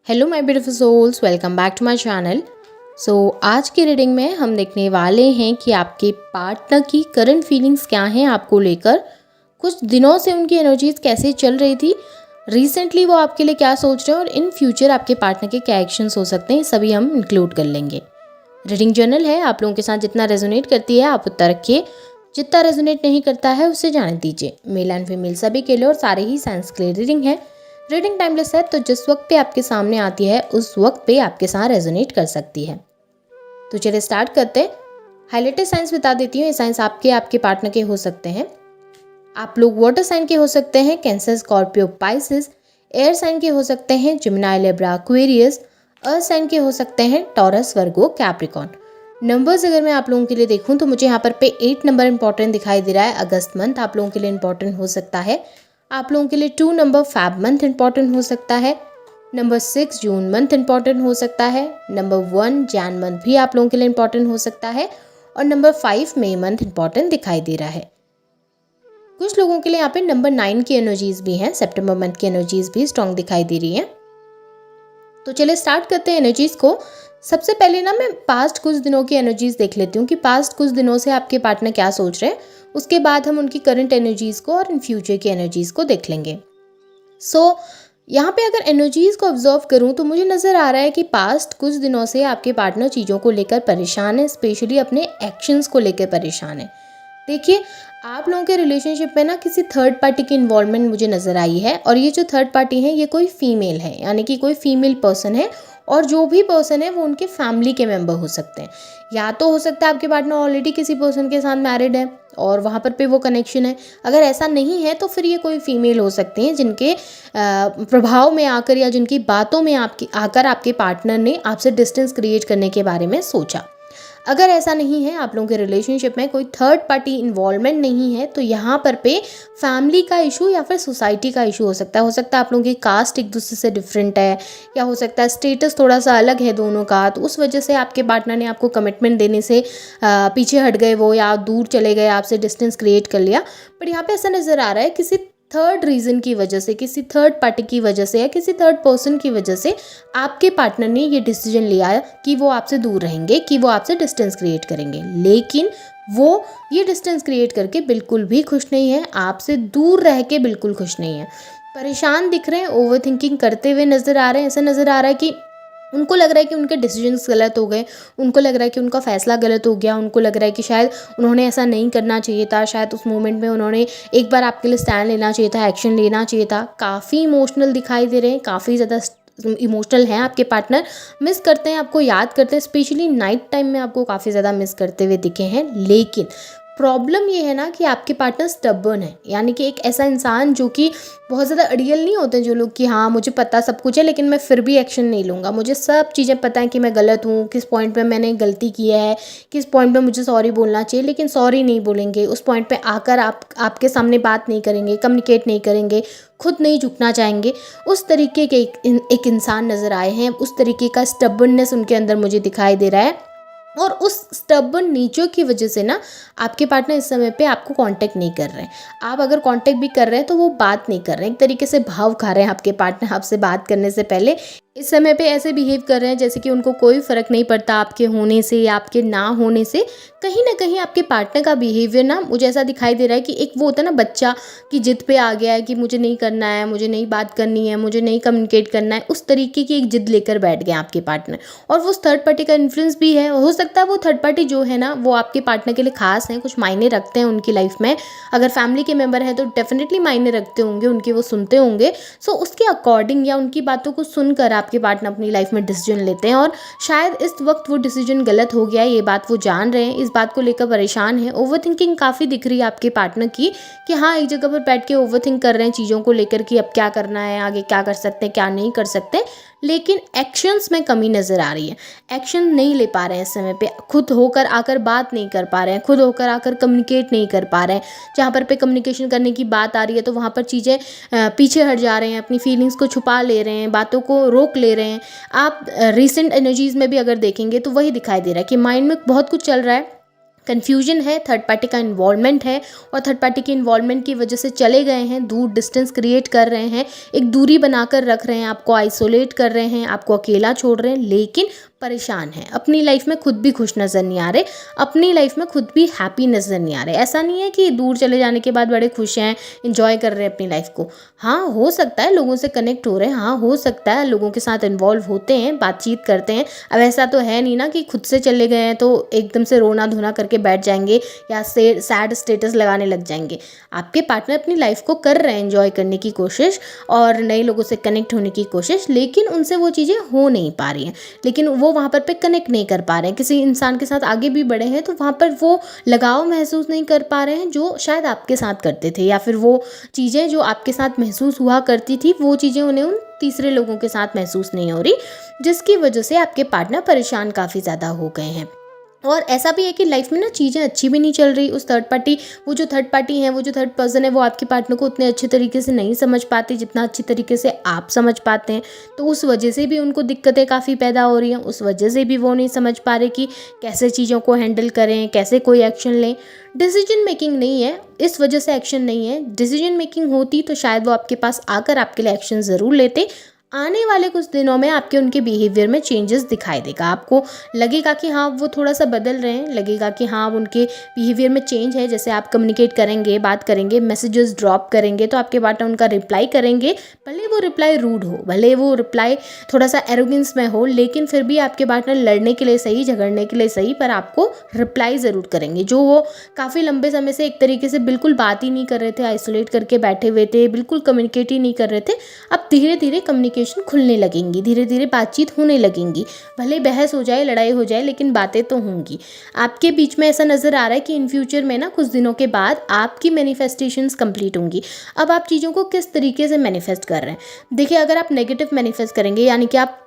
Hello my beautiful souls, welcome back to my channel. आज की reading में हम देखने वाले हैं कि आपके पार्टनर की करंट फीलिंग्स क्या हैं आपको लेकर। कुछ दिनों से उनकी एनर्जीज कैसे चल रही थी, रिसेंटली वो आपके लिए क्या सोच रहे हैं और इन फ्यूचर आपके पार्टनर के क्या एक्शंस हो सकते हैं, सभी हम इंक्लूड कर लेंगे। रीडिंग जर्नल है, आप लोगों के साथ जितना रेजोनेट करती है आप उतना रखिए, जितना रेजोनेट नहीं करता है उसे जाने दीजिए। मेल एंड फीमेल सभी के लिए और सारे ही साइंस के लिए रीडिंग है। रीडिंग टाइमलेस है, तो जिस वक्त पे आपके सामने आती है उस वक्त पे आपके साथ रेजोनेट कर सकती है। तो चलिए स्टार्ट करते हैं। हाईलाइटेड साइंस बता देती हूँ। ये साइंस आपके पार्टनर के हो सकते हैं। आप लोग वाटर साइन के हो सकते हैं, Cancer, Scorpio, Pisces. Air sign के हो सकते हैं, Gemini, Libra, Aquarius. Earth sign के हो सकते हैं, टॉरस, वर्गो, कैप्रिकॉन। नंबर्स अगर मैं आप लोगों के लिए देखूं तो मुझे यहाँ पर पे 8 नंबर इंपॉर्टेंट दिखाई दे रहा है। अगस्त मंथ आप लोगों के लिए इंपॉर्टेंट हो सकता है। आप लोगों के लिए 2 नंबर फैब मंथ इंपॉर्टेंट हो सकता है। नंबर 6 जून मंथ इंपॉर्टेंट हो सकता है। नंबर 1 जैन मंथ भी आप लोगों के लिए इंपॉर्टेंट हो सकता है। और नंबर 5 मई मंथ इंपॉर्टेंट दिखाई दे रहा है। कुछ लोगों के लिए यहाँ पे नंबर 9 की एनर्जीज भी हैं। सितंबर मंथ की एनर्जीज भी स्ट्रॉन्ग दिखाई दे रही हैं। तो चलिए स्टार्ट करते हैं एनर्जीज को। सबसे पहले ना मैं पास्ट कुछ दिनों की एनर्जीज देख लेती हूँ कि पास्ट कुछ दिनों से आपके पार्टनर क्या सोच रहे हैं। उसके बाद हम उनकी करंट एनर्जीज को और इन फ्यूचर की एनर्जीज को देख लेंगे। यहाँ पे अगर एनर्जीज को ऑब्जर्व करूँ तो मुझे नज़र आ रहा है कि पास्ट कुछ दिनों से आपके पार्टनर चीज़ों को लेकर परेशान है, स्पेशली अपने एक्शंस को लेकर परेशान है। देखिए, आप लोगों के रिलेशनशिप में ना किसी थर्ड पार्टी की इन्वॉल्वमेंट मुझे नज़र आई है, और ये जो थर्ड पार्टी है ये कोई फीमेल है, यानी कि कोई फीमेल पर्सन है। और जो भी पर्सन है वो उनके फैमिली के मेंबर हो सकते हैं। या तो हो सकता है आपके पार्टनर ऑलरेडी किसी पर्सन के साथ मैरिड है और वहाँ पर पे वो कनेक्शन है। अगर ऐसा नहीं है तो फिर ये कोई फीमेल हो सकती हैं जिनके प्रभाव में आकर या जिनकी बातों में आपके पार्टनर ने आपसे डिस्टेंस क्रिएट करने के बारे में सोचा। अगर ऐसा नहीं है, आप लोगों के रिलेशनशिप में कोई थर्ड पार्टी इन्वॉल्वमेंट नहीं है, तो यहाँ पर पे फैमिली का इशू या फिर सोसाइटी का इशू हो सकता है। आप लोगों की कास्ट एक दूसरे से डिफरेंट है, या हो सकता है स्टेटस थोड़ा सा अलग है दोनों का, तो उस वजह से आपके पार्टनर ने आपको कमिटमेंट देने से पीछे हट गए वो, या दूर चले गए, आपसे डिस्टेंस क्रिएट कर लिया। बट यहाँ पे ऐसा नज़र आ रहा है किसी थर्ड रीज़न की वजह से, किसी थर्ड पार्टी की वजह से या किसी थर्ड पर्सन की वजह से आपके पार्टनर ने ये डिसीजन लिया कि वो आपसे दूर रहेंगे, कि वो आपसे डिस्टेंस क्रिएट करेंगे। लेकिन वो ये डिस्टेंस क्रिएट करके बिल्कुल भी खुश नहीं है, आपसे दूर रह के बिल्कुल खुश नहीं है। परेशान दिख रहे हैं, ओवर थिंकिंग करते हुए नज़र आ रहे हैं। ऐसा नज़र आ रहा है कि उनको लग रहा है कि उनके डिसीजंस गलत हो गए, उनको लग रहा है कि उनका फ़ैसला गलत हो गया, उनको लग रहा है कि शायद उन्होंने ऐसा नहीं करना चाहिए था, शायद उस मोमेंट में उन्होंने एक बार आपके लिए स्टैंड लेना चाहिए था, एक्शन लेना चाहिए था। काफ़ी इमोशनल दिखाई दे रहे हैं, काफ़ी ज़्यादा इमोशनल हैं आपके पार्टनर। मिस करते हैं, आपको याद करते हैं, स्पेशली नाइट टाइम में आपको काफ़ी ज़्यादा मिस करते हुए दिखे हैं। लेकिन प्रॉब्लम ये है ना कि आपके पार्टनर स्टबर्न है, यानी कि एक ऐसा इंसान जो कि बहुत ज़्यादा अड़ियल नहीं होते, जो लोग कि हाँ मुझे पता सब कुछ है लेकिन मैं फिर भी एक्शन नहीं लूँगा, मुझे सब चीज़ें पता है कि मैं गलत हूँ, किस पॉइंट पे मैंने गलती की है, किस पॉइंट पे मुझे सॉरी बोलना चाहिए, लेकिन सॉरी नहीं बोलेंगे। उस पॉइंट पे आकर आपके सामने बात नहीं करेंगे, कम्युनिकेट नहीं करेंगे, खुद नहीं झुकना चाहेंगे। उस तरीके के एक इंसान नज़र आए हैं। उस तरीके का स्टबर्ननेस उनके अंदर मुझे दिखाई दे रहा है। और उस स्टबर्न नेचर की वजह से ना आपके पार्टनर इस समय पे आपको कांटेक्ट नहीं कर रहे हैं। आप अगर कांटेक्ट भी कर रहे हैं तो वो बात नहीं कर रहे हैं, एक तरीके से भाव खा रहे हैं आपके पार्टनर आपसे बात करने से पहले। इस समय पे ऐसे बिहेव कर रहे हैं जैसे कि उनको कोई फ़र्क नहीं पड़ता आपके होने से या आपके ना होने से। कहीं ना कहीं आपके पार्टनर का बिहेवियर ना मुझे ऐसा दिखाई दे रहा है कि एक वो होता है ना बच्चा की जिद पे आ गया है कि मुझे नहीं करना है, मुझे नहीं बात करनी है, मुझे नहीं कम्युनिकेट करना है, उस तरीके की एक जिद लेकर बैठ गए आपके पार्टनर। और वो थर्ड पार्टी का इन्फ्लुएंस भी है। हो सकता है वो थर्ड पार्टी जो है ना वो आपके पार्टनर के लिए खास है, कुछ मायने रखते हैं उनकी लाइफ में। अगर फैमिली के मेंबर हैं तो डेफिनेटली मायने रखते होंगे, उनके वो सुनते होंगे। सो उसके अकॉर्डिंग या उनकी बातों को सुनकर आपके पार्टनर अपनी लाइफ में डिसीजन लेते हैं। और शायद इस वक्त वो डिसीजन गलत हो गया है, ये बात वो जान रहे हैं, इस बात को लेकर परेशान है। ओवरथिंकिंग काफ़ी दिख रही है आपके पार्टनर की, कि हाँ एक जगह पर बैठ के ओवरथिंक कर रहे हैं चीज़ों को लेकर कि अब क्या करना है, आगे क्या कर सकते हैं, क्या नहीं कर सकते। लेकिन एक्शंस में कमी नज़र आ रही है। एक्शन नहीं ले पा रहे हैं इस समय पे, खुद होकर आकर बात नहीं कर पा रहे हैं, खुद होकर आकर कम्युनिकेट नहीं कर पा रहे हैं। जहाँ पर पे कम्युनिकेशन करने की बात आ रही है तो वहाँ पर चीज़ें पीछे हट जा रहे हैं, अपनी फीलिंग्स को छुपा ले रहे हैं, बातों को रोक ले रहे हैं। आप रिसेंट एनर्जीज़ में भी अगर देखेंगे तो वही दिखाई दे रहा है कि माइंड में बहुत कुछ चल रहा है, कन्फ्यूजन है, थर्ड पार्टी का इन्वॉल्वमेंट है और थर्ड पार्टी की इन्वॉल्वमेंट की वजह से चले गए हैं, दूर डिस्टेंस क्रिएट कर रहे हैं, एक दूरी बनाकर रख रहे हैं, आपको आइसोलेट कर रहे हैं, आपको अकेला छोड़ रहे हैं, लेकिन परेशान हैं, अपनी लाइफ में खुद भी खुश नज़र नहीं आ रहे, अपनी लाइफ में खुद भी हैप्पी नज़र नहीं आ रहे। ऐसा नहीं है कि दूर चले जाने के बाद बड़े खुश हैं, इंजॉय कर रहे हैं अपनी लाइफ को। हाँ, हो सकता है लोगों से कनेक्ट हो रहे हैं, हाँ हो सकता है लोगों के साथ इन्वॉल्व होते हैं, बातचीत करते हैं। अब ऐसा तो है नहीं ना कि खुद से चले गए हैं तो एकदम से रोना धोना करके बैठ जाएंगे या सैड स्टेटस लगाने लग जाएंगे। आपके पार्टनर अपनी लाइफ को कर रहे हैं एंजॉय करने की कोशिश और नए लोगों से कनेक्ट होने की कोशिश, लेकिन उनसे वो चीज़ें हो नहीं पा रही हैं, लेकिन वो वहाँ पर पे कनेक्ट नहीं कर पा रहे हैं। किसी इंसान के साथ आगे भी बढ़े हैं तो वहाँ पर वो लगाव महसूस नहीं कर पा रहे हैं जो शायद आपके साथ करते थे, या फिर वो चीज़ें जो आपके साथ महसूस हुआ करती थी वो चीज़ें उन्हें उन तीसरे लोगों के साथ महसूस नहीं हो रही, जिसकी वजह से आपके पार्टनर परेशान काफ़ी ज़्यादा हो गए हैं। और ऐसा भी है कि लाइफ में ना चीज़ें अच्छी भी नहीं चल रही, उस थर्ड पार्टी वो जो थर्ड पार्टी है, वो जो थर्ड पर्सन है, वो आपके पार्टनर को उतने अच्छे तरीके से नहीं समझ पाते जितना अच्छी तरीके से आप समझ पाते हैं। तो उस वजह से भी उनको दिक्कतें काफ़ी पैदा हो रही हैं, उस वजह से भी वो नहीं समझ पा रहे कि कैसे चीज़ों को हैंडल करें, कैसे कोई एक्शन लें। डिसीजन मेकिंग नहीं है, इस वजह से एक्शन नहीं है। डिसीजन मेकिंग होती तो शायद वो आपके पास आकर आपके लिए एक्शन ज़रूर लेते। आने वाले कुछ दिनों में आपके उनके बिहेवियर में चेंजेस दिखाई देगा, आपको लगेगा कि हाँ वो थोड़ा सा बदल रहे हैं, लगेगा कि हाँ उनके बिहेवियर में चेंज है। जैसे आप कम्युनिकेट करेंगे, बात करेंगे, मैसेजेस ड्रॉप करेंगे तो आपके पार्टनर उनका रिप्लाई करेंगे, भले वो रिप्लाई रूड हो, भले वो रिप्लाई थोड़ा सा एरोगेंस में हो, लेकिन फिर भी आपके पार्टनर लड़ने के लिए सही, झगड़ने के लिए सही, पर आपको रिप्लाई ज़रूर करेंगे। जो वो काफ़ी लंबे समय से एक तरीके से बिल्कुल बात ही नहीं कर रहे थे, आइसोलेट करके बैठे हुए थे, बिल्कुल कम्युनिकेट ही नहीं कर रहे थे, अब धीरे धीरे कम्युनिकेशन खुलने लगेंगी, धीरे धीरे बातचीत होने लगेंगी। भले बहस हो जाए, लड़ाई हो जाए, लेकिन बातें तो होंगी आपके बीच में। ऐसा नज़र आ रहा है कि इन फ्यूचर में ना कुछ दिनों के बाद आपकी मैनिफेस्टेशंस कंप्लीट होंगी। अब आप चीज़ों को किस तरीके से मैनिफेस्ट कर रहे हैं। देखिए, अगर आप नेगेटिव मैनिफेस्ट करेंगे, यानी कि आप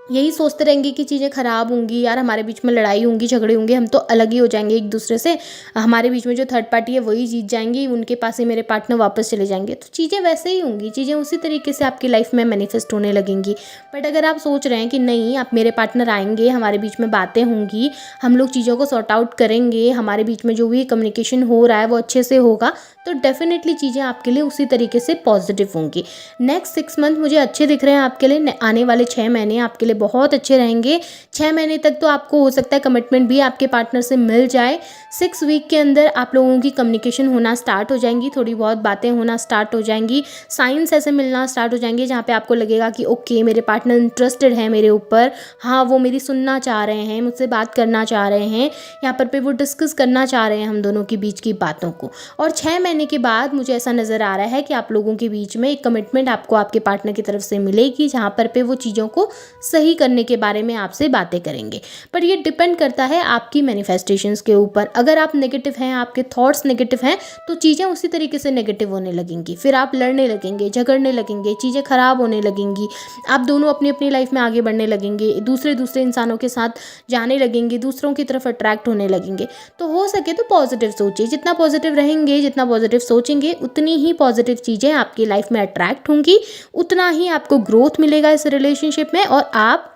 यही सोचते रहेंगे कि चीज़ें ख़राब होंगी, यार हमारे बीच में लड़ाई होंगी, झगड़े होंगे, हम तो अलग ही हो जाएंगे एक दूसरे से, हमारे बीच में जो थर्ड पार्टी है वही जीत जाएंगी, उनके पास ही मेरे पार्टनर वापस चले जाएंगे, तो चीज़ें वैसे ही होंगी, चीज़ें उसी तरीके से आपकी लाइफ में मैनिफेस्ट होने लगेंगी। बट अगर आप सोच रहे हैं कि नहीं, आप मेरे पार्टनर आएंगे, हमारे बीच में बातें होंगी, हम लोग चीज़ों को सॉर्ट आउट करेंगे, हमारे बीच में जो भी कम्युनिकेशन हो रहा है वो अच्छे से होगा, तो डेफिनेटली चीज़ें आपके लिए उसी तरीके से पॉजिटिव होंगी। नेक्स्ट 6 मंथ मुझे अच्छे दिख रहे हैं आपके लिए, आने वाले 6 महीने आपके लिए बहुत अच्छे रहेंगे। 6 महीने तक तो आपको हो सकता है कमिटमेंट भी आपके पार्टनर से मिल जाए। 6 वीक के अंदर आप लोगों की कम्युनिकेशन होना स्टार्ट हो जाएंगी, थोड़ी बहुत बातें होना स्टार्ट हो जाएंगी, साइंस ऐसे मिलना स्टार्ट हो जाएंगे जहाँ पे आपको लगेगा कि ओके मेरे पार्टनर इंटरेस्टेड है मेरे ऊपर, हाँ वो मेरी सुनना चाह रहे हैं, मुझसे बात करना चाह रहे हैं, यहाँ पर वो डिस्कस करना चाह रहे हैं हम दोनों के बीच की बातों को। और 6 महीने के बाद मुझे ऐसा नज़र आ रहा है कि आप लोगों के बीच में एक कमिटमेंट आपको आपके पार्टनर की तरफ से मिलेगी, जहाँ पर वो चीज़ों को सही करने के बारे में आपसे बातें करेंगे। पर ये डिपेंड करता है आपकी मैनिफेस्टेशंस के ऊपर। अगर आप नेगेटिव हैं, आपके थॉट्स नेगेटिव हैं, तो चीज़ें उसी तरीके से नेगेटिव होने लगेंगी, फिर आप लड़ने लगेंगे, झगड़ने लगेंगे, चीज़ें खराब होने लगेंगी, आप दोनों अपनी अपनी लाइफ में आगे बढ़ने लगेंगे, दूसरे इंसानों के साथ जाने लगेंगे, दूसरों की तरफ अट्रैक्ट होने लगेंगे। तो हो सके तो पॉजिटिव सोचिए, जितना पॉजिटिव रहेंगे, जितना पॉजिटिव सोचेंगे, उतनी ही पॉजिटिव चीज़ें आपकी लाइफ में अट्रैक्ट होंगी, उतना ही आपको ग्रोथ मिलेगा इस रिलेशनशिप में, और आप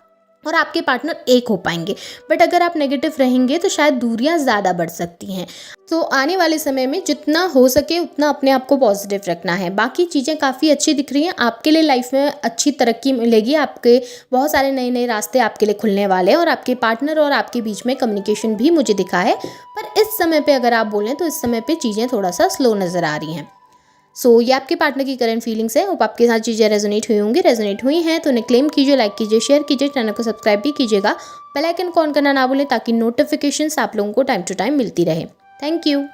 और आपके पार्टनर एक हो पाएंगे। बट अगर आप नेगेटिव रहेंगे तो शायद दूरियां ज़्यादा बढ़ सकती हैं। तो आने वाले समय में जितना हो सके उतना अपने आप को पॉजिटिव रखना है। बाकी चीज़ें काफ़ी अच्छी दिख रही हैं, आपके लिए लाइफ में अच्छी तरक्की मिलेगी, आपके बहुत सारे नए नए रास्ते आपके लिए खुलने वाले हैं, और आपके पार्टनर और आपके बीच में कम्युनिकेशन भी मुझे दिखा है। पर इस समय पर अगर आप बोलें तो इस समय पर चीज़ें थोड़ा सा स्लो नज़र आ रही हैं। ये आपके पार्टनर की करंट फीलिंग्स है। होप आपके साथ चीज़ें रेजोनेट हुई होंगी। रेजोनेट हुई हैं तो उन्हें क्लेम कीजिए, लाइक कीजिए, शेयर कीजिए, चैनल को सब्सक्राइब भी कीजिएगा, बेल आइकन को ऑन करना ना भूलें ताकि नोटिफिकेशंस आप लोगों को टाइम टू टाइम मिलती रहे। Thank you.